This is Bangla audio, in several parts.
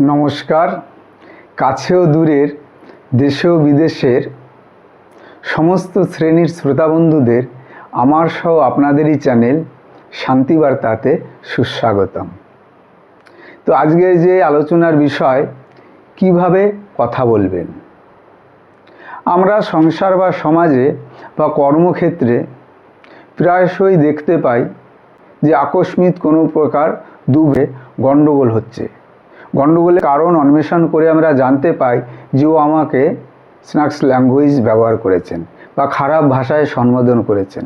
নমস্কার। কাছে ও দূরের, দেশে ও বিদেশের সমস্ত শ্রেণীর শ্রোতা বন্ধুদের আমার সহ আপনাদেরই চ্যানেল শান্তিবার্তাতে সুস্বাগতম। তো আজকে যে আলোচনার বিষয়, কিভাবে কথা বলবেন। আমরা সংসার বা সমাজে বা কর্মক্ষেত্রে প্রায়শই দেখতে পাই যে আকস্মিক কোনো প্রকার দুবে গণ্ডগোল হচ্ছে। গণ্ডগোলের কারণ অন্বেষণ করে আমরা জানতে পাই যে ও আমাকে স্ন্যাক্স ল্যাঙ্গুয়েজ ব্যবহার করেছেন বা খারাপ ভাষায় সম্বোধন করেছেন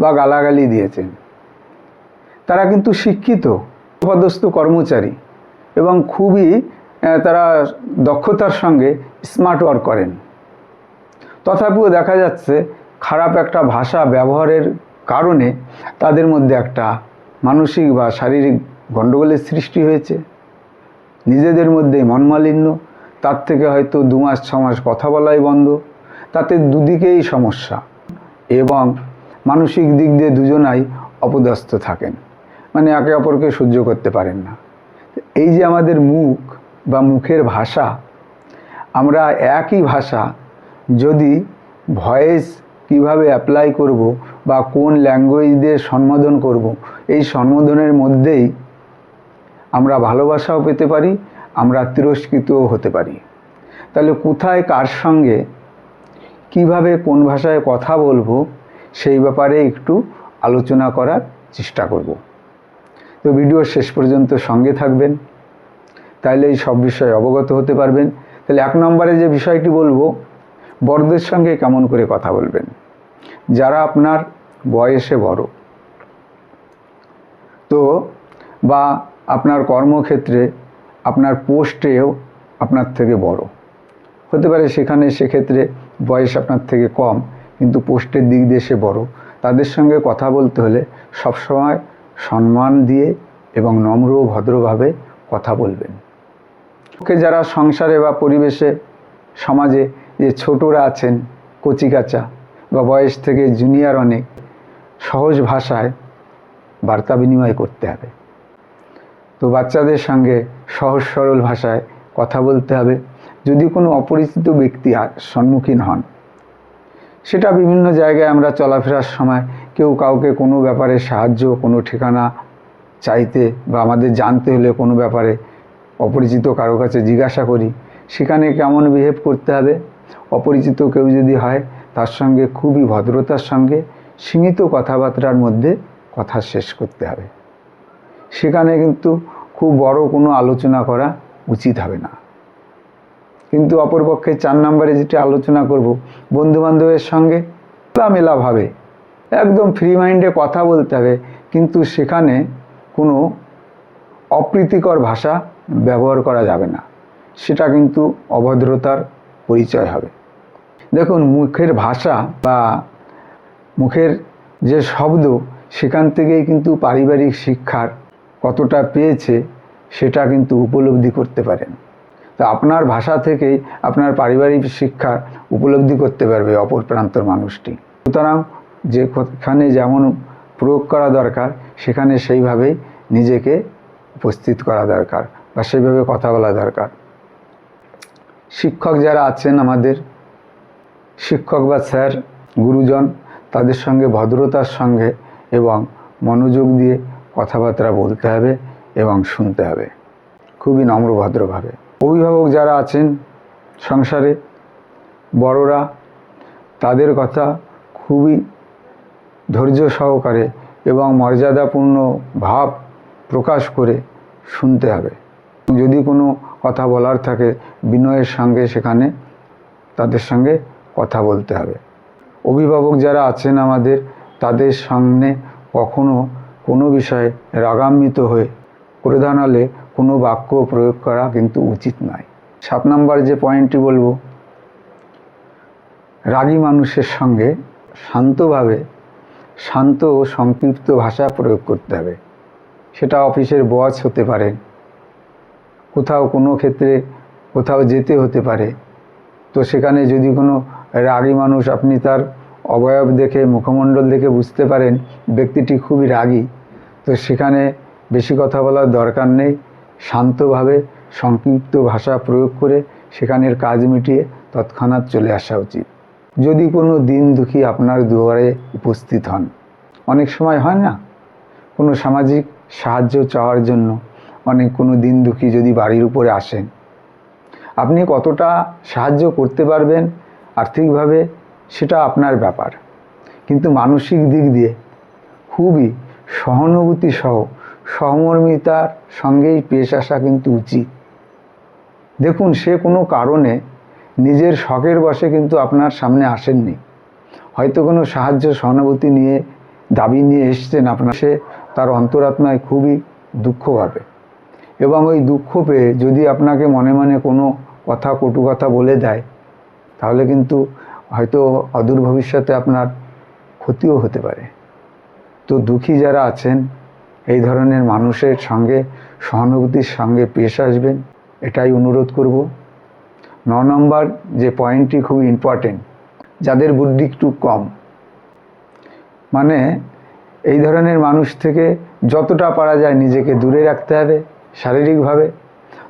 বা গালাগালি দিয়েছেন। তারা কিন্তু শিক্ষিত পদস্থ কর্মচারী এবং খুবই তারা দক্ষতার সঙ্গে স্মার্ট ওয়ার্ক করেন। তথাপিও দেখা যাচ্ছে খারাপ একটা ভাষা ব্যবহারের কারণে তাদের মধ্যে একটা মানসিক বা শারীরিক গণ্ডগোলের সৃষ্টি হয়েছে। নিজেদের মধ্যেই মনমালিন্য, তার থেকে হয়তো 2 মাস 6 মাস কথা বলাই বন্ধ। তাতে দুদিকেই সমস্যা এবং মানসিক দিক দিয়ে দুজনাই অপদস্থ থাকেন, মানে একে অপরকে সহ্য করতে পারেন না। এই যে আমাদের মুখ বা মুখের ভাষা, আমরা একই ভাষা যদি ভয়েস কিভাবে অ্যাপ্লাই করব বা কোন ল্যাঙ্গুয়েজ দিয়ে সম্বোধন করব, এই সম্বোধনের মধ্যেই আমরা ভালোবাসাও পেতে পারি, আমরা তিরস্কৃতও হতে পারি। তাহলে কোথায় কার সঙ্গে কিভাবে কোন ভাষায় কথা বলবো সেই ব্যাপারে একটু আলোচনা করার চেষ্টা করব। তো ভিডিওর শেষ পর্যন্ত সঙ্গে থাকবেন, তাহলে এই সব বিষয়ে অবগত হতে পারবেন। তাহলে 1 নম্বরে যে বিষয়টি বলবো, বড়দের সঙ্গে কেমন করে কথা বলবেন। যারা আপনার বয়সে বড়, তো বা আপনার কর্মক্ষেত্রে আপনার পোস্টেও আপনার থেকে বড় হতে পারে, সেক্ষেত্রে বয়স আপনার থেকে কম কিন্তু পোস্টের দিক দিয়ে সে বড়, তাদের সঙ্গে কথা বলতে হলে সবসময় সম্মান দিয়ে এবং নম্র ও ভদ্রভাবে কথা বলবেন। যারা সংসারে বা পরিবেশে সমাজে যে ছোটরা আছেন, কচিকাচা বা বয়স থেকে জুনিয়র, অনেক সহজ ভাষায় বার্তা বিনিময় করতে হবে। তো বাচ্চাদের সঙ্গে সহজ সরল ভাষায় কথা বলতে হবে। যদি কোনো অপরিচিত ব্যক্তি সম্মুখীন হন, সেটা বিভিন্ন জায়গায় আমরা চলাফেরার সময় কেউ কাউকে কোনো ব্যাপারে সাহায্য, কোনো ঠিকানা চাইতে বা আমাদের জানতে হলে কোনো ব্যাপারে অপরিচিত কারো কাছে জিজ্ঞাসা করি, সেখানে কেমন বিহেভ করতে হবে। অপরিচিত কেউ যদি হয়, তার সঙ্গে খুবই ভদ্রতার সঙ্গে সীমিত কথাবার্তার মধ্যে কথা শেষ করতে হবে। সেখানে কিন্তু খুব বড় কোনো আলোচনা করা উচিত হবে না। কিন্তু অপরপক্ষে 4 নম্বরে যেটা আলোচনা করব, বন্ধুবান্ধবের সঙ্গে খোলামেলাভাবে একদম ফ্রি মাইন্ডে কথা বলতে হবে, কিন্তু সেখানে কোনো অপ্রীতিকর ভাষা ব্যবহার করা যাবে না। সেটা কিন্তু অভদ্রতার পরিচয় হবে। দেখুন, মুখের ভাষা বা মুখের যে শব্দ, সেখান থেকেই কিন্তু পারিবারিক শিক্ষার কতটা পেয়েছে সেটা কিন্তু উপলব্ধি করতে পারেন। তো আপনার ভাষা থেকেই আপনার পারিবারিক শিক্ষার উপলব্ধি করতে পারবে অপর প্রান্তর মানুষটি। সুতরাং যেখানে যেমন প্রয়োগ করা দরকার, সেখানে সেইভাবেই নিজেকে উপস্থিত করা দরকার বা সেইভাবে কথা বলা দরকার। শিক্ষক যারা আছেন আমাদের, শিক্ষক বা স্যার, গুরুজন, তাদের সঙ্গে ভদ্রতার সঙ্গে এবং মনোযোগ দিয়ে কথাবার্তা বলতে হবে এবং শুনতে হবে খুবই নম্র ভদ্রভাবে। অভিভাবক যারা আছেন সংসারে, বড়রা, তাদের কথা খুবই ধৈর্য সহকারে এবং মর্যাদাপূর্ণ ভাব প্রকাশ করে শুনতে হবে। যদি কোনো কথা বলার থাকে, বিনয়ের সঙ্গে সেখানে তাদের সঙ্গে কথা বলতে হবে। অভিভাবক যারা আছেন আমাদের, তাদের সামনে কখনো কোনো বিষয়ে রাগান্বিত হয়ে প্রধান হলে কোনো বাক্য প্রয়োগ করা কিন্তু উচিত নয়। 7 নম্বর যে পয়েন্টটি বলবো, রাগী মানুষের সঙ্গে শান্তভাবে শান্ত ও সংক্ষিপ্ত ভাষা প্রয়োগ করতে হবে। সেটা অফিসের বস হতে পারে, কোথাও কোনো ক্ষেত্রে কোথাও যেতে হতে পারে। তো সেখানে যদি কোনো রাগী মানুষ, আপনি তার অবয়ব দেখে, মুখমণ্ডল দেখে বুঝতে পারেন ব্যক্তিটি খুবই রাগী, তো সেখানে বেশি কথা বলার দরকার নেই। শান্তভাবে সংক্ষিপ্ত ভাষা প্রয়োগ করে সেখানের কাজ মিটিয়ে তৎক্ষণাৎ চলে আসা উচিত। যদি কোনো দিন দুঃখী আপনার দুয়ারে উপস্থিত হন, অনেক সময় হয় না, কোনো সামাজিক সাহায্য চাওয়ার জন্য কোনো দিন দুঃখী যদি বাড়ির উপরে আসেন, আপনি কতটা সাহায্য করতে পারবেন আর্থিকভাবে সেটা আপনার ব্যাপার, কিন্তু মানসিক দিক দিয়ে খুবই সহানুভূতি সহ সহমর্মিতার সঙ্গেই পেশ আসা কিন্তু উচিত। দেখুন, সে কোনো কারণে নিজের শখের বশে কিন্তু আপনার সামনে আসেননি, হয়তো কোনো সাহায্য সহানুভূতি নিয়ে দাবি নিয়ে এসছেন আপনার, সে তার অন্তরাত্মায় খুবই দুঃখ পাবে এবং ওই দুঃখ পেয়ে যদি আপনাকে মনে মনে কোনো কথা কটু কথা বলে দেয়, তাহলে কিন্তু হয়তো অদূর ভবিষ্যতে আপনার ক্ষতিও হতে পারে। তো দুঃখী যারা আছেন এই ধরনের মানুষের সঙ্গে সহানুভূতির সঙ্গে পেশ আসবেন, এটাই অনুরোধ করব। 9 নম্বর যে পয়েন্টটি খুবই ইম্পর্টেন্ট, যাদের বুদ্ধি একটু কম, এই ধরনের মানুষ থেকে যতটা পারা যায় নিজেকে দূরে রাখতে হবে শারীরিকভাবে,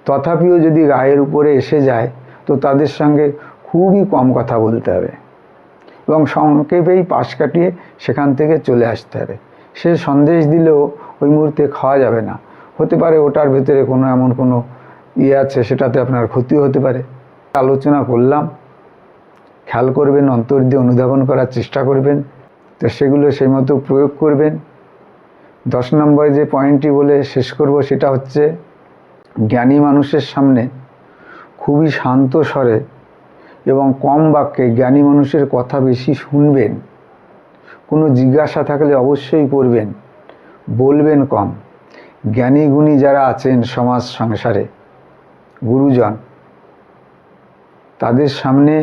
তথাপিও যদি গায়ের উপরে এসে যায় তো তাদের সঙ্গে খুবই কম কথা বলতে হবে এবং সংক্ষেপেই পাশ কাটিয়ে সেখান থেকে চলে আসতে হবে। সে সন্দেশ দিলেও ওই মুহূর্তে খাওয়া যাবে না, হতে পারে ওটার ভেতরে এমন কোনো আছে, সেটাতে আপনার ক্ষতিও হতে পারে। আলোচনা করলাম, খেয়াল করবেন, অন্তর দিয়ে অনুধাবন করার চেষ্টা করবেন, তো সেগুলো সেই মতো প্রয়োগ করবেন। 10 নম্বরে যে পয়েন্টটি বলে শেষ করব সেটা হচ্ছে, জ্ঞানী মানুষের সামনে খুবই শান্ত স্বরে এবং কম বাক্যে জ্ঞানী মানুষের কথা বেশি শুনবেন। কোনো জিজ্ঞাসা থাকলে অবশ্যই করবেন, বলবেন কম। জ্ঞানী গুণী যারা আছেন সমাজ সংসারে, গুরুজন, তাদের সামনে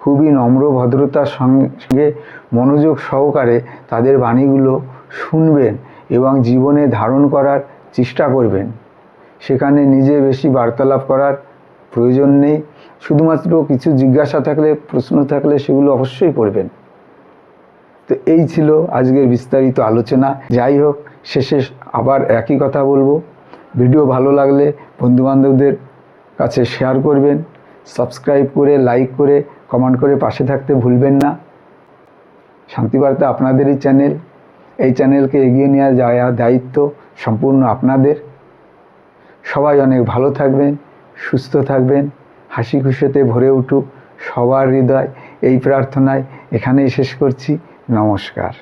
খুবই নম্র ভদ্রতার সঙ্গে মনোযোগ সহকারে তাদের বাণীগুলো শুনবেন এবং জীবনে ধারণ করার চেষ্টা করবেন। সেখানে নিজে বেশি বার্তালাপ করার প্রয়োজন নেই, শুধুমাত্র কিছু জিজ্ঞাসা থাকলে, প্রশ্ন থাকলে সেগুলো অবশ্যই করবেন। তো এই ছিল আজকের বিস্তারিত আলোচনা। যাই হোক, শেষে আবার একই কথা বলবো, ভিডিও ভালো লাগলে বন্ধুবান্ধবদের কাছে শেয়ার করবেন, সাবস্ক্রাইব করে, লাইক করে, কমেন্ট করে পাশে থাকতে ভুলবেন না। শান্তিবার্তা আপনাদেরই চ্যানেল, এই চ্যানেলকে এগিয়ে নিয়ে যাওয়ার দায়িত্ব সম্পূর্ণ আপনাদের। সবাই অনেক ভালো থাকবেন, সুস্থ থাকবেন, হাসি খুশিতে ভরে উঠুক সবার হৃদয়, এই প্রার্থনায় এখানেই শেষ করছি। নমস্কার।